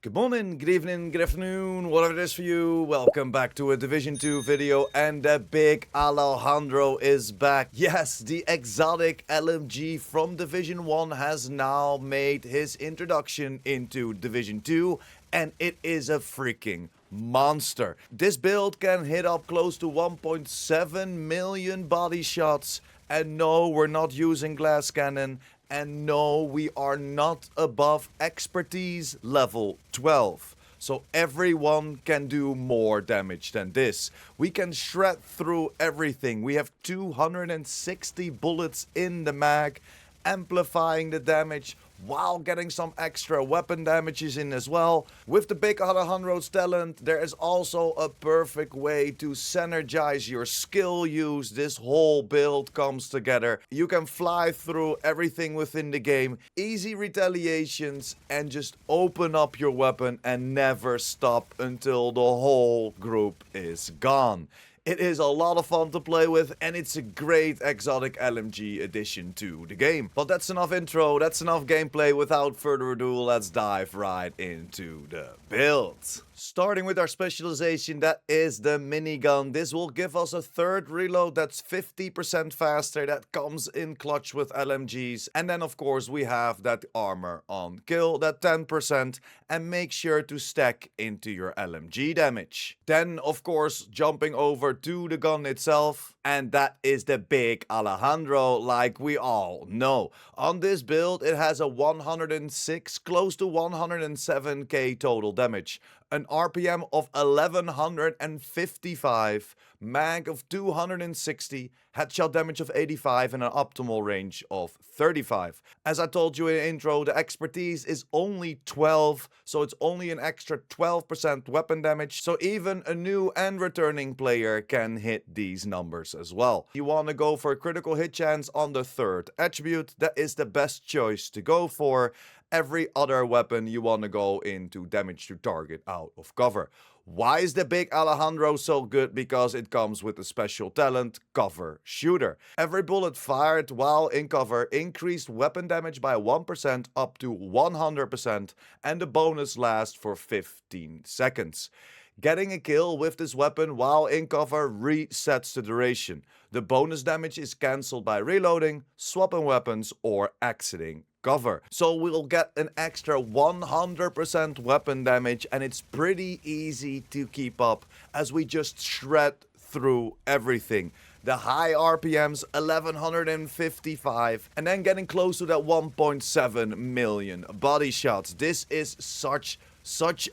Good morning, good evening, good afternoon, whatever it is for you. Welcome back to a Division 2 video, and the big Alejandro is back. Yes, the exotic LMG from Division 1 has now made his introduction into Division 2, and it is a freaking monster. This build can hit up close to 1.7 million body shots, and no, we're not using glass cannon. And no, we are not above expertise level 12. So everyone can do more damage than this. We can shred through everything. We have 260 bullets in the mag, amplifying the damage while getting some extra weapon damages in as well. With the big Alejandro's talent, there is also a perfect way to synergize your skill use. This whole build comes together. You can fly through everything within the game, easy retaliations, and just open up your weapon and never stop until the whole group is gone. It is a lot of fun to play with, and it's a great exotic LMG addition to the game. But that's enough intro, that's enough gameplay. Without further ado, let's dive right into the build. Starting with our specialization, that is the minigun. This will give us a third reload that's 50% faster. That comes in clutch with LMGs. And then, of course, we have that armor on kill, that 10%. And make sure to stack into your LMG damage. Then, of course, jumping over to the gun itself. And that is the big Alejandro, like we all know. On this build, it has a 106, close to 107k total damage. An RPM of 1155, mag of 260, headshot damage of 85, and an optimal range of 35. As I told you in the intro, the expertise is only 12, so it's only an extra 12% weapon damage. So even a new and returning player can hit these numbers as well. You want to go for a critical hit chance on the third attribute. That is the best choice to go for. Every other weapon you want to go into damage to target out of cover. Why is the big Alejandro so good? Because it comes with a special talent, cover shooter. Every bullet fired while in cover increased weapon damage by 1% up to 100%, and the bonus lasts for 15 seconds. Getting a kill with this weapon while in cover resets the duration. The bonus damage is cancelled by reloading, swapping weapons, or exiting cover. So we'll get an extra 100% weapon damage, and it's pretty easy to keep up as we just shred through everything. The high RPMs, 1155, and then getting close to that 1.7 million body shots. This is such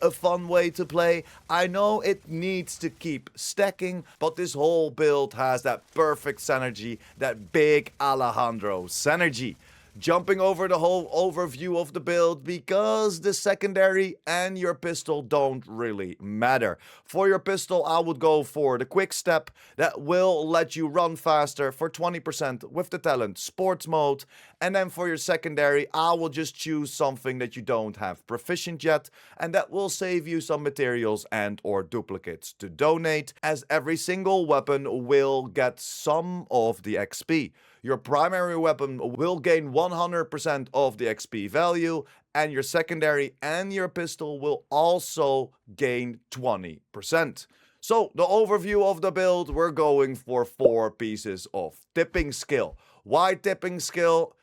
a fun way to play. I know it needs to keep stacking, but this whole build has that perfect synergy, that big Alejandro synergy. Jumping over the whole overview of the build, because the secondary and your pistol don't really matter. For your pistol, I would go for the quick step that will let you run faster for 20% with the talent sports mode. And then for your secondary, I will just choose something that you don't have proficient yet, and that will save you some materials and or duplicates to donate, as every single weapon will get some of the XP. Your primary weapon will gain 100% of the XP value, and your secondary and your pistol will also gain 20%. So, the overview of the build, we're going for 4 pieces of tipping skill. Why tipping skill?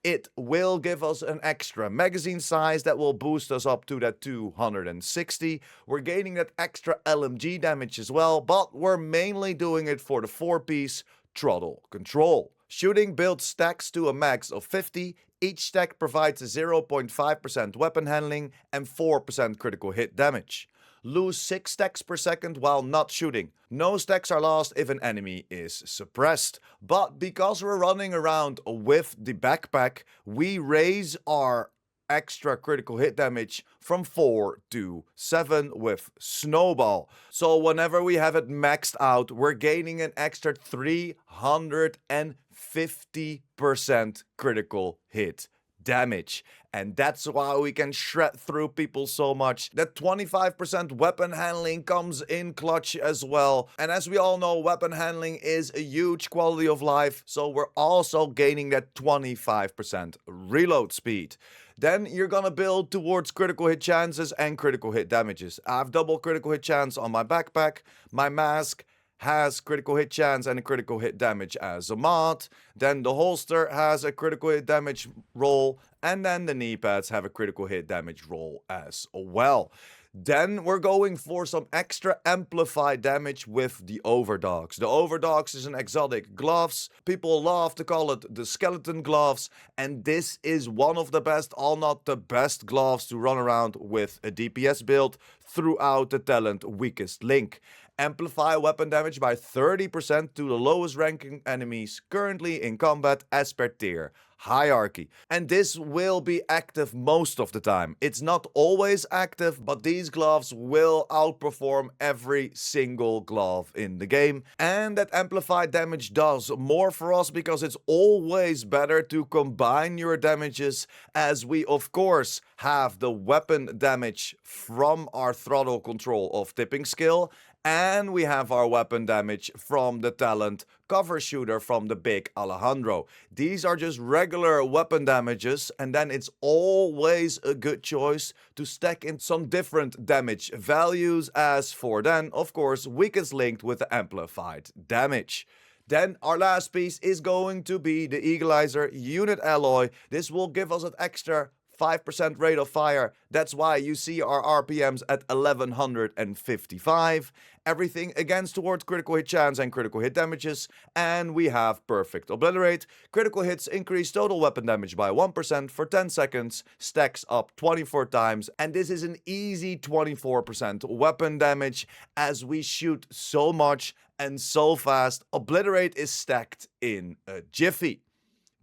It will give us an extra magazine size that will boost us up to that 260. We're gaining that extra LMG damage as well, but we're mainly doing it for the 4-piece throttle control. Shooting builds stacks to a max of 50. Each stack provides a 0.5% weapon handling and 4% critical hit damage. Lose 6 stacks per second while not shooting. No stacks are lost if an enemy is suppressed. But because we're running around with the backpack, we raise our extra critical hit damage from 4 to 7 with Snowball. So whenever we have it maxed out, we're gaining an extra 350% critical hit damage. And that's why we can shred through people so much. That 25% weapon handling comes in clutch as well. And as we all know, weapon handling is a huge quality of life. So we're also gaining that 25% reload speed. Then you're gonna build towards critical hit chances and critical hit damages. I have double critical hit chance on my backpack. My mask has critical hit chance and a critical hit damage as a mod. Then the holster has a critical hit damage roll, and then the knee pads have a critical hit damage roll as well. Then we're going for some extra amplified damage with the overdogs. The overdogs is an exotic gloves. People love to call it the skeleton gloves, and this is one of the best, all not the best gloves to run around with a DPS build throughout the talent weakest link. Amplify weapon damage by 30% to the lowest ranking enemies currently in combat as per tier hierarchy. And this will be active most of the time. It's not always active, but these gloves will outperform every single glove in the game. And that amplified damage does more for us because it's always better to combine your damages, as we of course have the weapon damage from our throttle control of tipping skill, and we have our weapon damage from the talent cover shooter from the big Alejandro. These are just regular weapon damages, and then it's always a good choice to stack in some different damage values, as for then, of course, weakest linked with the amplified damage. Then our last piece is going to be the Eagleizer unit alloy. This will give us an extra 5% rate of fire. That's why you see our RPMs at 1155. Everything against towards critical hit chance and critical hit damages. And we have perfect obliterate. Critical hits increase total weapon damage by 1% for 10 seconds. Stacks up 24 times. And this is an easy 24% weapon damage, as we shoot so much and so fast. Obliterate is stacked in a jiffy.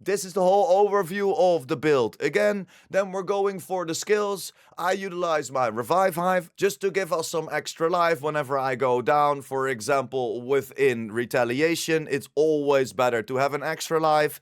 This is the whole overview of the build. Again, then we're going for the skills. I utilize my Revive Hive just to give us some extra life whenever I go down. For example, within Retaliation, it's always better to have an extra life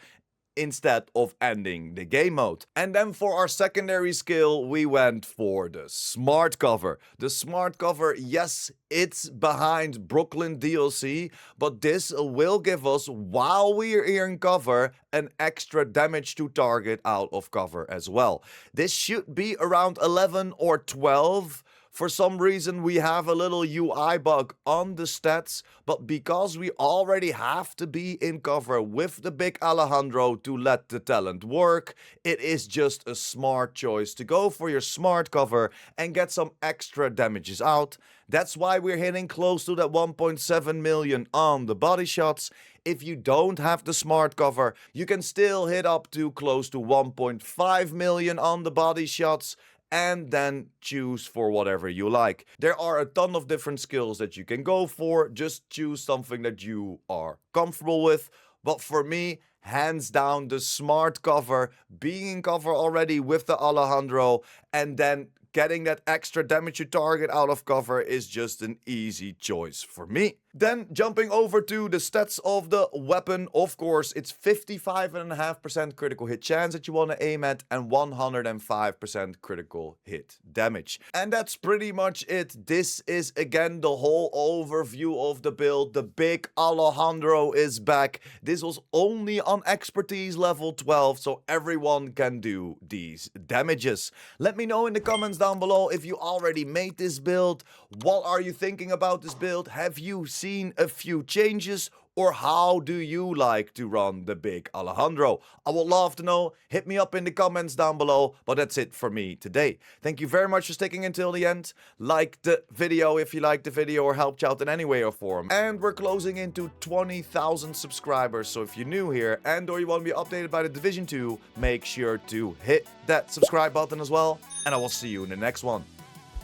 instead of ending the game mode. And then for our secondary skill, we went for the smart cover. The smart cover, yes, it's behind Brooklyn DLC, but this will give us, while we're in cover, an extra damage to target out of cover as well. This should be around 11 or 12. For some reason, we have a little UI bug on the stats, but because we already have to be in cover with the big Alejandro to let the talent work, it is just a smart choice to go for your smart cover and get some extra damages out. That's why we're hitting close to that 1.7 million on the body shots. If you don't have the smart cover, you can still hit up to close to 1.5 million on the body shots, and then choose for whatever you like. There are a ton of different skills that you can go for. Just choose something that you are comfortable with. But for me, hands down, the smart cover, being in cover already with the Alejandro, and then getting that extra damage to target out of cover is just an easy choice for me. Then jumping over to the stats of the weapon, of course, it's 55.5% critical hit chance that you want to aim at and 105% critical hit damage. And that's pretty much it. This is again the whole overview of the build. The big Alejandro is back. This was only on expertise level 12, so everyone can do these damages. Let me know in the comments down below if you already made this build. What are you thinking about this build? Have you seen a few changes, or how do you like to run the big Alejandro? I would love to know. Hit me up in the comments down below. But that's it for me today. Thank you very much for sticking until the end. Like the video if you liked the video or helped you out in any way or form. And we're closing into 20,000 subscribers. So if you're new here and or you want to be updated by the Division 2, make sure to hit that subscribe button as well. And I will see you in the next one.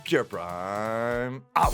Pure Prime out.